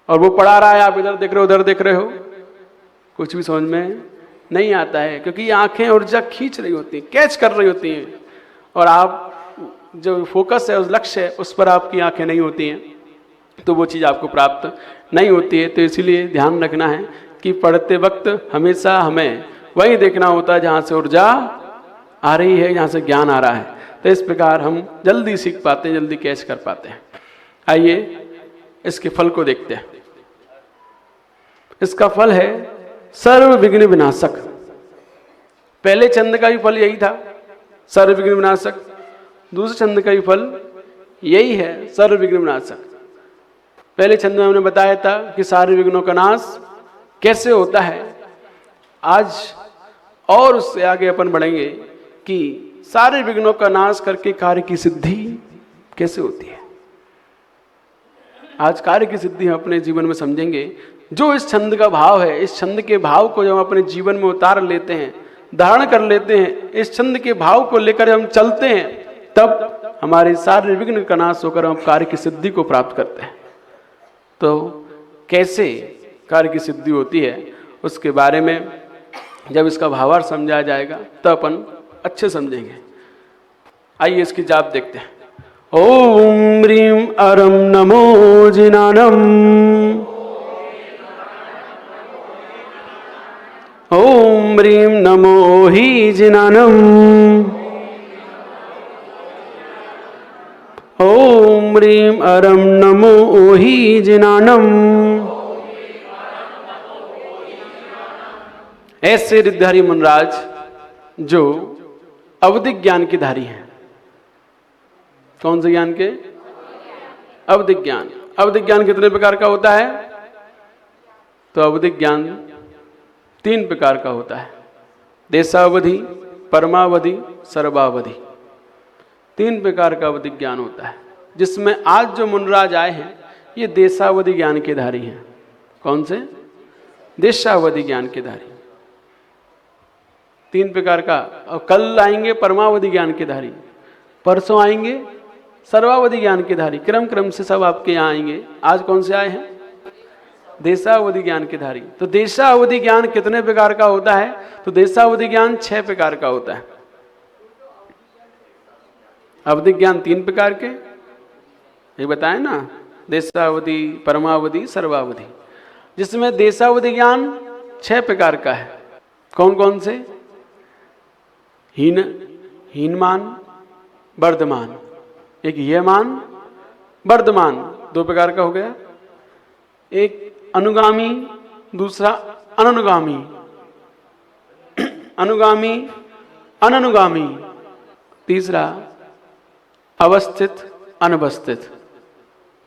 और वो पढ़ा रहा है, आप इधर देख रहे हो उधर देख रहे हो, कुछ भी समझ में नहीं आता है, क्योंकि ये आंखें ऊर्जा खींच रही होती हैं, कैच कर रही होती हैं, और आप जो फोकस है, उस लक्ष्य है, उस पर आपकी आंखें नहीं होती हैं, तो वो चीज़ आपको प्राप्त नहीं होती है। तो इसीलिए ध्यान रखना है कि पढ़ते वक्त हमेशा हमें वही देखना होता है जहाँ से ऊर्जा आ रही है, जहाँ से ज्ञान आ रहा है। तो इस प्रकार हम जल्दी सीख पाते हैं, जल्दी कैच कर पाते हैं। आइए इसके फल को देखते हैं। इसका फल है सर्व विघ्न विनाशक। पहले छंद का भी फल यही था, सर्व विघ्न विनाशक। दूसरे छंद का भी फल यही है, सर्व विघ्न विनाशक। पहले छंद में हमने बताया था कि सारे विघ्नों का नाश कैसे होता है। आज और उससे आगे अपन बढ़ेंगे कि सारे विघ्नों का नाश करके कार्य की सिद्धि कैसे होती है। आज कार्य की सिद्धि हम अपने जीवन में समझेंगे। जो इस छंद का भाव है, इस छंद के भाव को जब हम अपने जीवन में उतार लेते हैं, धारण कर लेते हैं, इस छंद के भाव को लेकर हम चलते हैं, तब हमारे सारे विघ्न का नाश होकर हम कार्य की सिद्धि को प्राप्त करते हैं। तो कैसे कार्य की सिद्धि होती है उसके बारे में जब इसका भावार्थ समझा जाएगा तब अपन अच्छे समझेंगे। आइए इसकी जाप देखते हैं। ओम ह्रीं अरम नमो जिनानम, ओम ह्रीं नमो ही जिनानम, ओम ह्रीं अरम नमो ही जिनानम। ऐसे रिद्धिधारी मुनराज जो अवधिक ज्ञान के धारी हैं। कौन से ज्ञान के? अवधिक ज्ञान। अवधिक ज्ञान कितने प्रकार का होता है? तो अवधिक ज्ञान 3 प्रकार का होता है, देशावधि, परमावधि, सर्वावधि। 3 प्रकार का अवधिक ज्ञान होता है, जिसमें आज जो मुनराज आए हैं ये देशावधि ज्ञान के धारी हैं। कौन से? देशावधि ज्ञान के धारी। 3 प्रकार का। और कल आएंगे परमावधि ज्ञान के धारी, परसों आएंगे सर्वावधि ज्ञान के धारी। क्रम क्रम से सब आपके यहाँ आएंगे। आज कौन से आए हैं? देशावधि ज्ञान के धारी। तो देशावधि ज्ञान कितने प्रकार का होता है? तो देशावधि ज्ञान 6 प्रकार का होता है। अवधिक ज्ञान 3 प्रकार के, ये बताए ना, देशावधि, परमावधि, सर्वावधि। जिसमें देशावधि ज्ञान 6 प्रकार का है। कौन कौन से? हीनमान, वर्धमान। एक हीयमान, वर्धमान 2 प्रकार का हो गया। एक अनुगामी, दूसरा अननुगामी। अनुगामी, अननुगामी। तीसरा अवस्थित, अनवस्थित।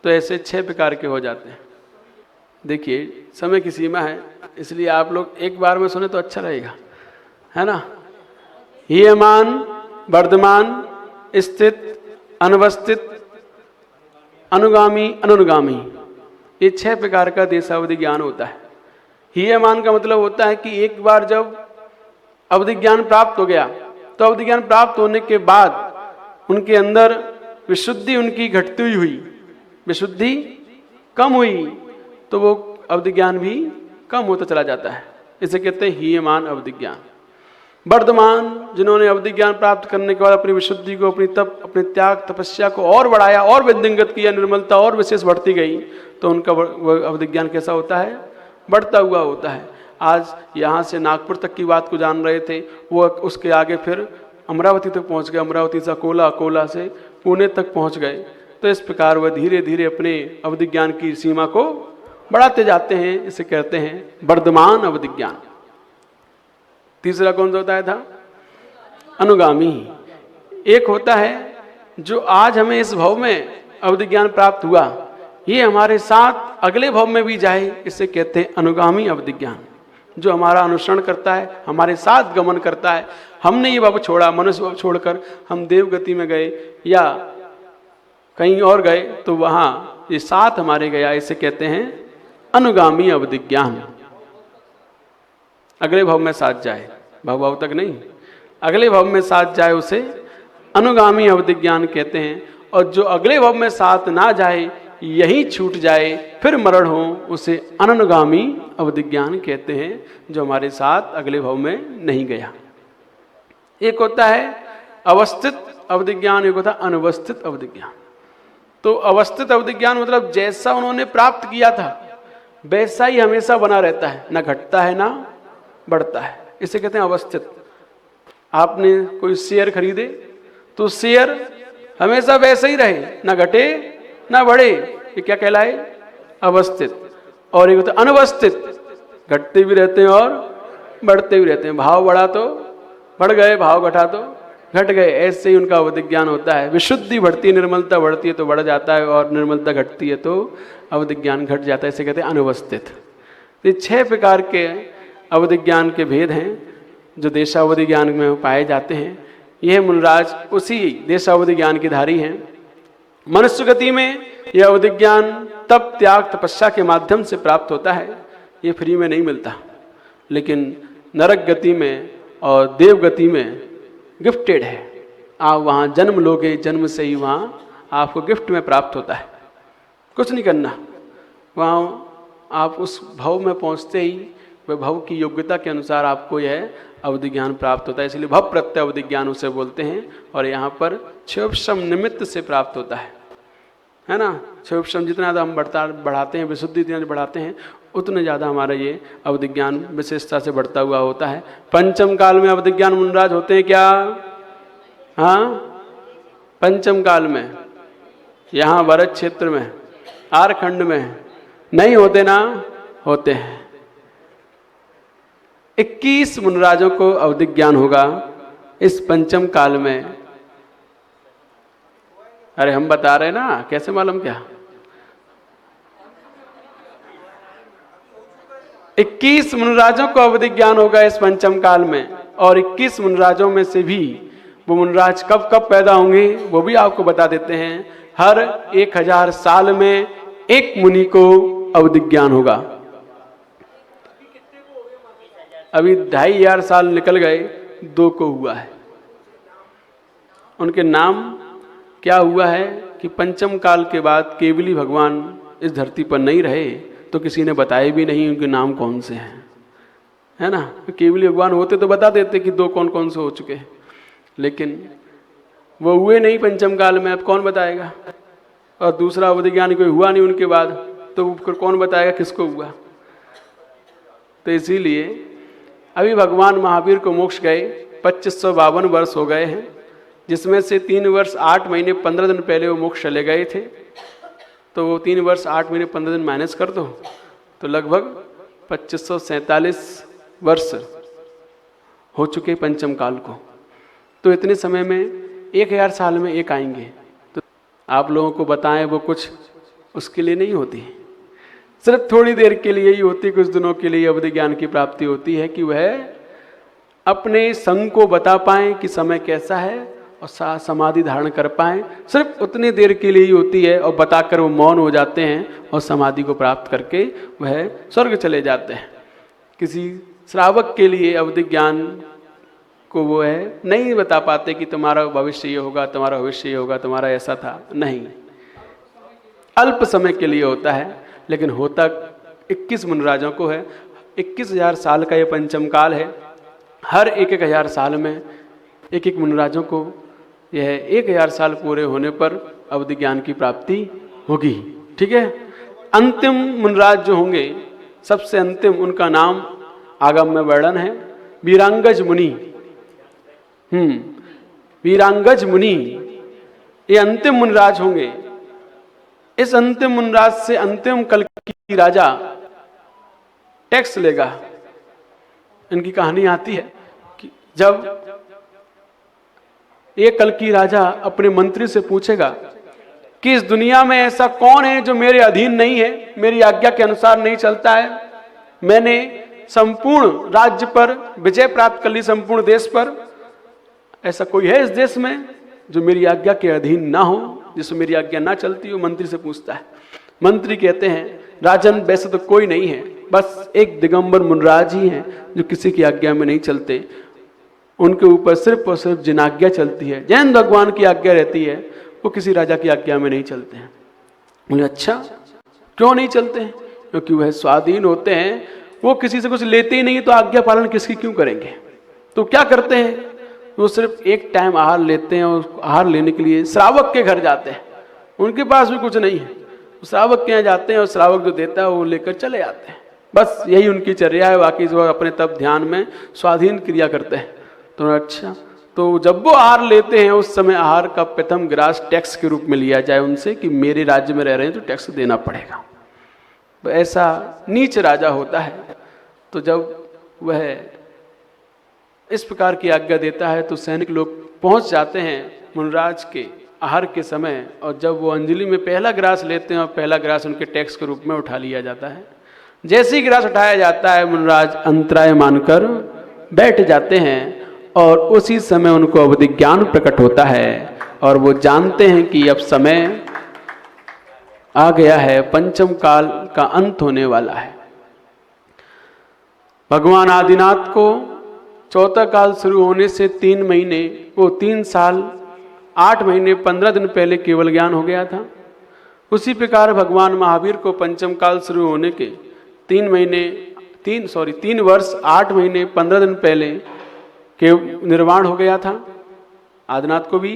तो ऐसे 6 प्रकार के हो जाते हैं। देखिए समय की सीमा है, इसलिए आप लोग एक बार में सुने तो अच्छा रहेगा, है ना। हीयमान, वर्धमान, स्थित, अनवस्थित, अनुगामी, अननुगामी। ये 6 प्रकार का देशावधि ज्ञान होता है। हीयमान का मतलब होता है कि एक बार जब अवधि ज्ञान प्राप्त हो गया तो अवधि ज्ञान प्राप्त होने के बाद उनके अंदर विशुद्धि उनकी घटती हुई, विशुद्धि कम हुई, तो वो अवधि ज्ञान भी कम होता चला जाता है। इसे कहते हैं हीयमान अवधि ज्ञान। वर्धमान, जिन्होंने अवधि ज्ञान प्राप्त करने के बाद अपनी विशुद्धि को, अपनी तप, अपने त्याग, तपस्या को और बढ़ाया, और वृद्धिंगत किया, निर्मलता और विशेष बढ़ती गई, तो उनका अवधि ज्ञान कैसा होता है? बढ़ता हुआ होता है। आज यहाँ से नागपुर तक की बात को जान रहे थे, वो उसके आगे फिर अमरावती तक पहुँच गए, अमरावती से अकोला, अकोला से पुणे तक पहुँच गए। तो इस प्रकार वह धीरे धीरे अपने अवधि ज्ञान की सीमा को बढ़ाते जाते हैं। इसे कहते हैं वर्धमान अवधि ज्ञान। तीसरा कौन सा होता है था? अनुगामी। एक होता है जो आज हमें इस भव में अवधि ज्ञान प्राप्त हुआ, ये हमारे साथ अगले भव में भी जाए, इसे कहते हैं अनुगामी अवधि ज्ञान। जो हमारा अनुसरण करता है, हमारे साथ गमन करता है। हमने ये भव छोड़ा, मनुष्य भव छोड़कर हम देव गति में गए या कहीं और गए, तो वहाँ ये साथ हमारे गया, इसे कहते हैं अनुगामी अवधि ज्ञान। अगले भव में साथ जाए, भव तक नहीं, अगले भव में साथ जाए, उसे अनुगामी अवधि ज्ञान कहते हैं। और जो अगले भव में साथ ना जाए, यही छूट जाए फिर मरण हो, उसे अननुगामी अवधिज्ञान कहते हैं, जो हमारे साथ अगले भाव में नहीं गया। एक होता है अवस्थित अवधिज्ञान, एक होता है अनवस्थित अवधिज्ञान। तो अवस्थित अवधिज्ञान मतलब जैसा उन्होंने प्राप्त किया था वैसा ही हमेशा बना रहता है, ना घटता है ना बढ़ता है, इसे कहते हैं अवस्थित। आपने कोई शेयर खरीदे तो शेयर हमेशा वैसे ही रहे, ना घटे ना बढ़े, ये क्या कहलाए? अवस्थित। और एक होता है अनवस्थित, घटते भी रहते हैं और बढ़ते भी रहते हैं, भाव बढ़ा तो बढ़ गए, भाव घटा तो घट गए, ऐसे ही उनका अवधिज्ञान होता है। विशुद्धि बढ़ती है, निर्मलता बढ़ती है तो बढ़ जाता है, और निर्मलता घटती है तो अवधिज्ञान घट जाता है, इसे कहते हैं अनवस्थित। ये 6 प्रकार के अवधिज्ञान के भेद हैं जो देशावधि ज्ञान में पाए जाते हैं। यह मुनिराज उसी देशावधि ज्ञान की धारी हैं। मनुष्य गति में यह अवधिज्ञान तप त्याग तपस्या के माध्यम से प्राप्त होता है, ये फ्री में नहीं मिलता, लेकिन नरक गति में और देव गति में गिफ्टेड है। आप वहाँ जन्म लोगे, जन्म से ही वहाँ आपको गिफ्ट में प्राप्त होता है, कुछ नहीं करना। वहाँ आप उस भव में पहुँचते ही वह भव की योग्यता के अनुसार आपको यह अवधि ज्ञान प्राप्त होता है, इसलिए भव प्रत्यय अवधि ज्ञान उसे बोलते हैं। और यहाँ पर क्षोभशम निमित्त से प्राप्त होता है ना। क्षोभशम जितना ज़्यादा हम बढ़ाते हैं, विशुद्धि जितना बढ़ाते हैं, उतने ज़्यादा हमारा ये अवधि ज्ञान विशेषता से बढ़ता हुआ होता है। पंचम काल में अवधि ज्ञान मुनिराज होते हैं क्या? हाँ, पंचम काल में यहाँ भरत क्षेत्र में, आरखंड में नहीं होते ना? होते हैं। 21 मुनिराजों को अवधि ज्ञान होगा इस पंचम काल में। अरे हम बता रहे ना, कैसे मालूम क्या? 21 मुनिराजों को अवधि ज्ञान होगा इस पंचम काल में, और 21 मुनिराजों में से भी वो मुनिराज कब कब पैदा होंगे वो भी आपको बता देते हैं। हर 1000 साल में एक मुनि को अवधि ज्ञान होगा। अभी 2500 साल निकल गए, 2 को हुआ है। उनके नाम क्या हुआ है कि पंचम काल के बाद केवली भगवान इस धरती पर नहीं रहे तो किसी ने बताए भी नहीं उनके नाम कौन से हैं, है ना। केवली भगवान होते तो बता देते कि 2 कौन कौन से हो चुके हैं, लेकिन वो हुए नहीं पंचम काल में, अब कौन बताएगा? और दूसरा अवधि ज्ञान कोई हुआ नहीं उनके बाद, तो कौन बताएगा किसको हुआ? तो इसीलिए अभी भगवान महावीर को मोक्ष गए 2552 वर्ष हो गए हैं, जिसमें से 3 वर्ष 8 महीने 15 दिन पहले वो मोक्ष चले गए थे। तो वो 3 वर्ष 8 महीने 15 दिन माइनस कर दो तो लगभग 2547 वर्ष हो चुके पंचम काल को। तो इतने समय में 1000 साल में एक आएंगे, तो आप लोगों को बताएं वो कुछ उसके लिए नहीं होती, सिर्फ थोड़ी देर के लिए ही होती, कुछ दिनों के लिए अवधि ज्ञान की प्राप्ति होती है कि वह अपने संग को बता पाएं कि समय कैसा है और समाधि धारण कर पाएं। सिर्फ उतनी देर के लिए ही होती है, और बताकर वो मौन हो जाते हैं और समाधि को प्राप्त करके वह स्वर्ग चले जाते हैं। किसी श्रावक के लिए अवधि ज्ञान को वो है नहीं बता पाते कि तुम्हारा भविष्य ये होगा, तुम्हारा भविष्य ये होगा, तुम्हारा ऐसा था, नहीं, अल्प समय के लिए होता है। लेकिन होता 21 मुनिराजों को है। 21,000 साल का ये पंचम काल है। हर 1,000 साल में एक मुनिराजों को यह 1000 साल पूरे होने पर अवधि ज्ञान की प्राप्ति होगी। ठीक है। अंतिम मुनिराज जो होंगे, सबसे अंतिम, उनका नाम आगम में वर्णन है, वीरांगज मुनि। वीरांगज मुनि ये अंतिम मुनिराज होंगे। इस अंतिम मुनिराज से अंतिम कल की राजा टैक्स लेगा। इनकी कहानी आती है कि जब एक कल की राजा अपने मंत्री से पूछेगा कि इस दुनिया में ऐसा कौन है जो मेरे अधीन नहीं है, मेरी आज्ञा के अनुसार नहीं चलता है, मैंने संपूर्ण राज्य पर विजय प्राप्त कर ली, संपूर्ण देश पर, ऐसा कोई है इस देश में जो मेरी आज्ञा के अधीन ना हो, जिसमें मेरी आज्ञा ना चलती हो? मंत्री से पूछता है। मंत्री कहते हैं, राजन वैसे तो कोई नहीं है, बस एक दिगंबर मुनिराज ही हैं जो किसी की आज्ञा में नहीं चलते। उनके ऊपर सिर्फ और सिर्फ जिनाज्ञा चलती है, जैन भगवान की आज्ञा रहती है, वो किसी राजा की आज्ञा में नहीं चलते हैं। बोले अच्छा क्यों नहीं चलते हैं? क्योंकि वह स्वाधीन होते हैं, वो किसी से कुछ लेते ही नहीं, तो आज्ञा पालन किसकी क्यों करेंगे? तो क्या करते हैं, वो सिर्फ एक टाइम आहार लेते हैं और आहार लेने के लिए श्रावक के घर जाते हैं। उनके पास भी कुछ नहीं है, श्रावक के यहाँ जाते हैं और श्रावक जो देता है वो लेकर चले आते हैं। बस यही उनकी चर्या है, बाकी वो अपने तब ध्यान में स्वाधीन क्रिया करते हैं। तो अच्छा, तो जब वो आहार लेते हैं उस समय आहार का प्रथम ग्रास टैक्स के रूप में लिया जाए उनसे कि मेरे राज्य में रह रहे हैं तो टैक्स देना पड़ेगा। तो ऐसा नीच राजा होता है। तो जब वह इस प्रकार की आज्ञा देता है तो सैनिक लोग पहुंच जाते हैं मुनराज के आहार के समय, और जब वो अंजलि में पहला ग्रास लेते हैं और पहला ग्रास उनके टैक्स के रूप में उठा लिया जाता है। जैसे ही ग्रास उठाया जाता है मुनराज अंतराय मानकर बैठ जाते हैं और उसी समय उनको अवधि ज्ञान प्रकट होता है और वो जानते हैं कि अब समय आ गया है, पंचम काल का अंत होने वाला है। भगवान आदिनाथ को चौथा काल शुरू होने से 3 महीने, वो 3 साल 8 महीने 15 दिन पहले केवल ज्ञान हो गया था। उसी प्रकार भगवान महावीर को पंचम काल शुरू होने के 3 वर्ष 8 महीने 15 दिन पहले के निर्वाण हो गया था। आदिनाथ को भी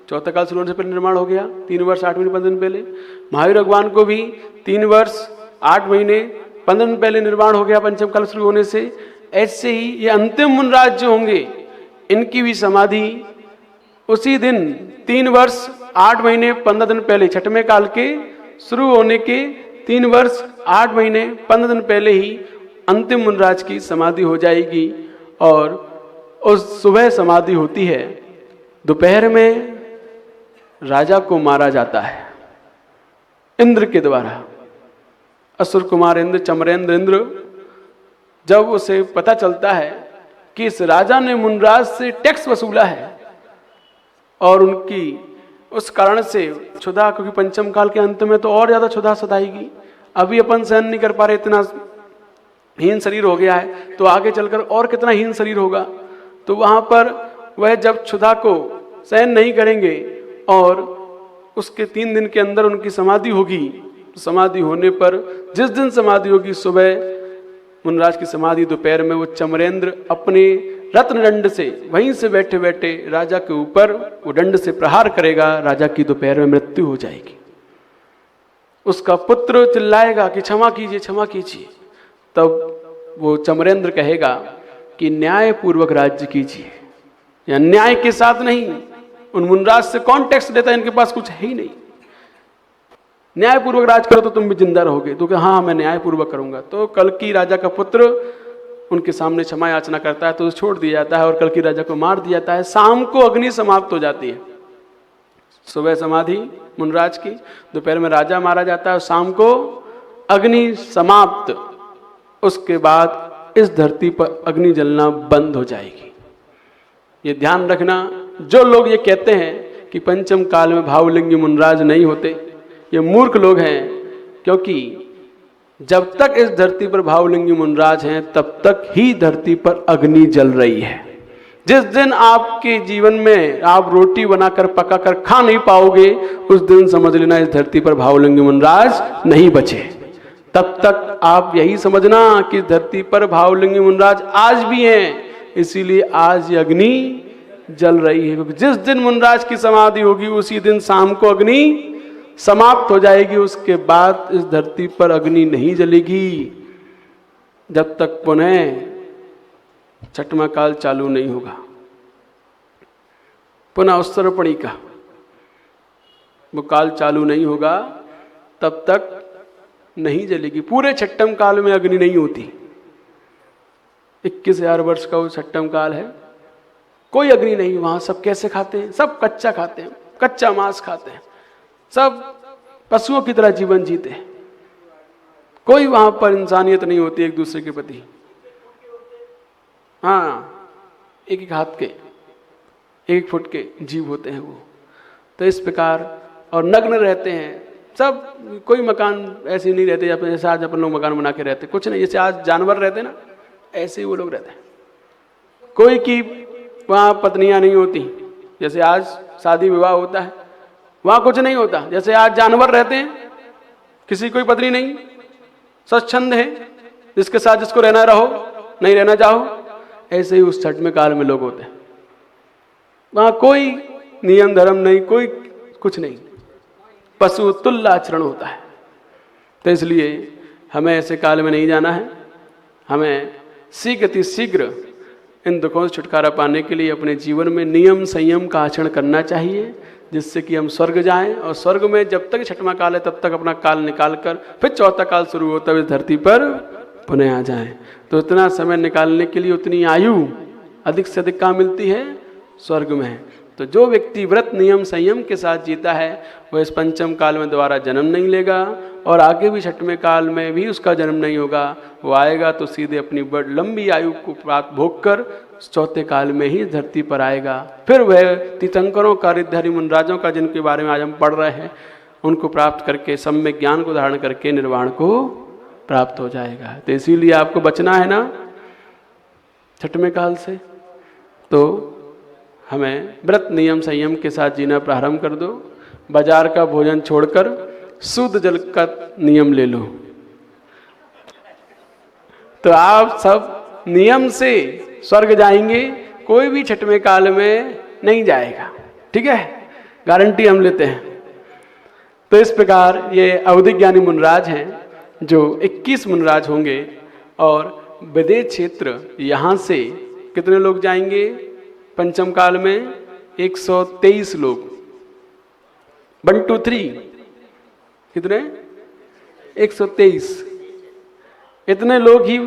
चौथा काल शुरू होने से पहले निर्माण हो गया, 3 वर्ष 8 महीने 15 दिन पहले। महावीर भगवान को भी 3 वर्ष 8 महीने 15 दिन पहले निर्माण हो गया पंचम काल शुरू होने से। ऐसे ही ये अंतिम मुनराज जो होंगे, इनकी भी समाधि उसी दिन 3 वर्ष 8 महीने 15 दिन पहले, छठवें काल के शुरू होने के 3 वर्ष 8 महीने 15 दिन पहले ही अंतिम मुनराज की समाधि हो जाएगी। और उस सुबह समाधि होती है, दोपहर में राजा को मारा जाता है इंद्र के द्वारा। असुर कुमार इंद्र, चमरेंद्र इंद्र, जब उसे पता चलता है कि इस राजा ने मुनराज से टैक्स वसूला है और उनकी उस कारण से क्षुधा, क्योंकि पंचम काल के अंत में तो और ज्यादा क्षुधा सताएगी, अभी अपन सहन नहीं कर पा रहे, इतना हीन शरीर हो गया है, तो आगे चलकर और कितना हीन शरीर होगा। तो वहां पर वह जब क्षुधा को सहन नहीं करेंगे और उसके 3 दिन के अंदर उनकी समाधि होगी, तो समाधि होने पर जिस दिन समाधि होगी सुबह मुनराज की समाधि, दोपहर में वो चमरेंद्र अपने रत्न दंड से वहीं से बैठे बैठे राजा के ऊपर वो दंड से प्रहार करेगा, राजा की दोपहर में मृत्यु हो जाएगी। उसका पुत्र चिल्लाएगा कि क्षमा कीजिए, क्षमा कीजिए। तब वो चमरेंद्र कहेगा कि न्याय पूर्वक राज्य कीजिए, या न्याय के साथ नहीं। उन मुनराज से कौन टैक्स देता है, इनके पास कुछ है ही नहीं। न्यायपूर्वक राज करो तो तुम भी जिंदा रहोगे। तो क्या हाँ मैं न्यायपूर्वक करूंगा। तो कल्कि राजा का पुत्र उनके सामने क्षमा याचना करता है, तो उसे छोड़ दिया जाता है और कल्कि राजा को मार दिया जाता है। शाम को अग्नि समाप्त हो जाती है। सुबह समाधि मुनराज की, दोपहर में राजा मारा जाता है, शाम को अग्नि समाप्त। उसके बाद इस धरती पर अग्नि जलना बंद हो जाएगी। ये ध्यान रखना, जो लोग ये कहते हैं कि पंचम काल में भावलिंगी मुनराज नहीं होते, ये मूर्ख लोग हैं। क्योंकि जब तक इस धरती पर भावलिंगी मुनराज हैं तब तक ही धरती पर अग्नि जल रही है। जिस दिन आपके जीवन में आप रोटी बनाकर पकाकर खा नहीं पाओगे, उस दिन समझ लेना इस धरती पर भावलिंगी मुनराज नहीं बचे। तब तक आप यही समझना कि धरती पर भावलिंगी मुनराज आज भी हैं, इसीलिए आज ये अग्नि जल रही है। क्योंकि जिस दिन मुनराज की समाधि होगी उसी दिन शाम को अग्नि समाप्त हो जाएगी। उसके बाद इस धरती पर अग्नि नहीं जलेगी जब तक पुनः छठवां काल चालू नहीं होगा। पुनः उत्सर्पणी का वो काल चालू नहीं होगा, तब तक नहीं जलेगी। पूरे छठम काल में अग्नि नहीं होती। 21,000 वर्ष का वो छठम काल है, कोई अग्नि नहीं। वहां सब कैसे खाते हैं? सब कच्चा खाते हैं, कच्चा मांस खाते हैं, सब पशुओं की तरह जीवन जीते हैं। कोई वहां पर इंसानियत नहीं होती एक दूसरे के प्रति। हाँ, एक एक हाथ के, एक फुट के जीव होते हैं वो। तो इस प्रकार और नग्न रहते हैं सब। कोई मकान ऐसे नहीं रहते जैसे आज अपन लोग मकान बना के रहते, कुछ नहीं। जैसे आज जानवर रहते ना, ऐसे ही वो लोग रहते हैं। कोई की वहां पत्नियां नहीं होती, जैसे आज शादी विवाह होता है, वहां कुछ नहीं होता। जैसे आज जानवर रहते हैं किसी कोई पत्नी नहीं, स्वच्छंद है, जिसके साथ जिसको रहना रहो, नहीं रहना चाहो। ऐसे ही उस छठवें काल में लोग होते हैं, वहां कोई नियम धर्म नहीं, कोई कुछ नहीं, पशु तुल्य आचरण होता है। तो इसलिए हमें ऐसे काल में नहीं जाना है। हमें शीघ्र इन दुखों से छुटकारा पाने के लिए अपने जीवन में नियम संयम का आचरण करना चाहिए, जिससे कि हम स्वर्ग जाएं। और स्वर्ग में जब तक छठवां काल है तब तक अपना काल निकाल कर फिर चौथा काल शुरू होता है, इस धरती पर पुनः आ जाएं। तो इतना समय निकालने के लिए उतनी आयु अधिक से अधिक कहाँ मिलती है? स्वर्ग में। तो जो व्यक्ति व्रत नियम संयम के साथ जीता है वह इस पंचम काल में दोबारा जन्म नहीं लेगा और आगे भी छठवें काल में भी उसका जन्म नहीं होगा। वो आएगा तो सीधे अपनी बड़ी लंबी आयु को प्राप्त भोग कर चौथे काल में ही धरती पर आएगा। फिर वह तीर्थंकरों का, रिद्धहरि मुनराजों का, जिनके बारे में आज हम पढ़ रहे हैं, उनको प्राप्त करके सम्यक ज्ञान को धारण करके निर्वाण को प्राप्त हो जाएगा। तो इसीलिए आपको बचना है ना छठवें काल से, तो हमें व्रत नियम संयम के साथ जीना प्रारंभ कर दो। बाजार का भोजन छोड़कर शुद्ध जल का नियम ले लो, तो आप सब नियम से स्वर्ग जाएंगे। कोई भी छठवें काल में नहीं जाएगा, ठीक है, गारंटी हम लेते हैं। तो इस प्रकार ये अवधि ज्ञानी मुनराज हैं, जो 21 मुनराज होंगे। और विदेश क्षेत्र यहाँ से कितने लोग जाएंगे पंचम काल में? 123 लोग। 1 2 3 कितने? 123। इतने लोग ही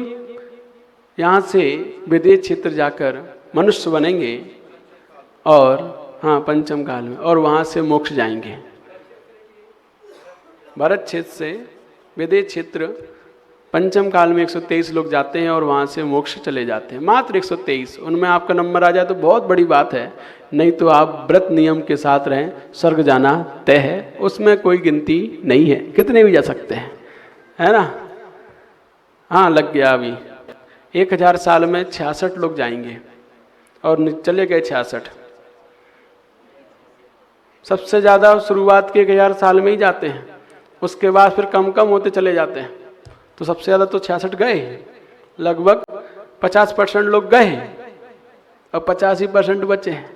यहाँ से विदेश क्षेत्र जाकर मनुष्य बनेंगे और हाँ पंचम काल में, और वहाँ से मोक्ष जाएंगे। भारत क्षेत्र से विदेश क्षेत्र पंचम काल में 123 लोग जाते हैं और वहाँ से मोक्ष चले जाते हैं। मात्र 123। उनमें आपका नंबर आ जाए तो बहुत बड़ी बात है, नहीं तो आप व्रत नियम के साथ रहें, स्वर्ग जाना तय है, उसमें कोई गिनती नहीं है, कितने भी जा सकते हैं, है ना। हाँ लग गया, अभी 1000 साल में 66 लोग जाएंगे और चले गए 66। सबसे ज़्यादा शुरुआत के 1000 साल में ही जाते हैं, उसके बाद फिर कम कम होते चले जाते हैं। तो सबसे ज़्यादा तो 66 गए, लगभग 50% लोग गए और 85% बचे हैं,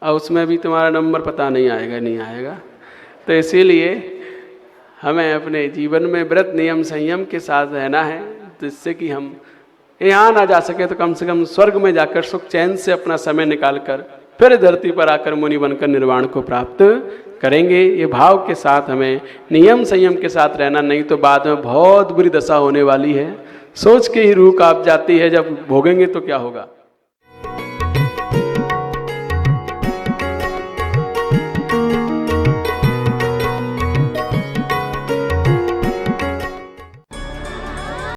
और उसमें भी तुम्हारा नंबर पता नहीं आएगा, नहीं आएगा। तो इसीलिए हमें अपने जीवन में व्रत नियम संयम के साथ रहना है, जिससे कि हम यहाँ ना जा सके तो कम से कम स्वर्ग में जाकर सुख चैन से अपना समय निकाल कर फिर धरती पर आकर मुनि बनकर निर्वाण को प्राप्त करेंगे। ये भाव के साथ हमें नियम संयम के साथ रहना, नहीं तो बाद में बहुत बुरी दशा होने वाली है। सोच के ही रूह कांप जाती है, जब भोगेंगे तो क्या होगा।